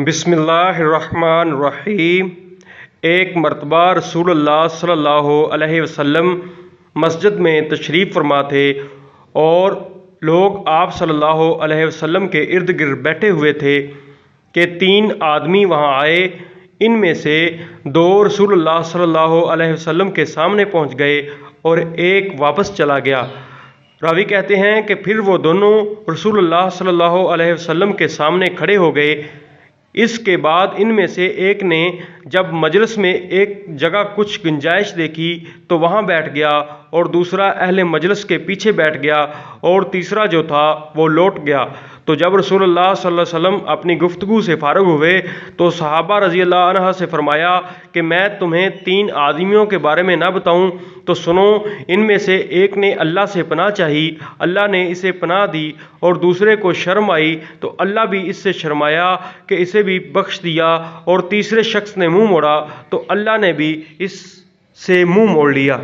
بسم اللہ الرحمن الرحیم۔ ایک مرتبہ رسول اللہ صلی اللہ علیہ وسلم مسجد میں تشریف فرما تھے اور لوگ آپ صلی اللہ علیہ وسلم کے ارد گرد بیٹھے ہوئے تھے کہ 3 آدمی وہاں آئے۔ ان میں سے 2 رسول اللہ صلی اللہ علیہ وسلم کے سامنے پہنچ گئے اور ایک واپس چلا گیا۔ راوی کہتے ہیں کہ پھر وہ دونوں رسول اللہ صلی اللہ علیہ وسلم کے سامنے کھڑے ہو گئے۔ اس کے بعد ان میں سے ایک نے جب مجلس میں ایک جگہ کچھ گنجائش دیکھی تو وہاں بیٹھ گیا، اور دوسرا اہل مجلس کے پیچھے بیٹھ گیا، اور تیسرا جو تھا وہ لوٹ گیا۔ تو جب رسول اللہ صلی اللہ علیہ وسلم اپنی گفتگو سے فارغ ہوئے تو صحابہ رضی اللہ عنہ سے فرمایا کہ میں تمہیں 3 آدمیوں کے بارے میں نہ بتاؤں تو سنو۔ ان میں سے ایک نے اللہ سے پناہ چاہی، اللہ نے اسے پناہ دی، اور دوسرے کو شرم آئی تو اللہ بھی اس سے شرمایا کہ اسے بھی بخش دیا، اور تیسرے شخص نے منہ موڑا تو اللہ نے بھی اس سے منہ موڑ لیا۔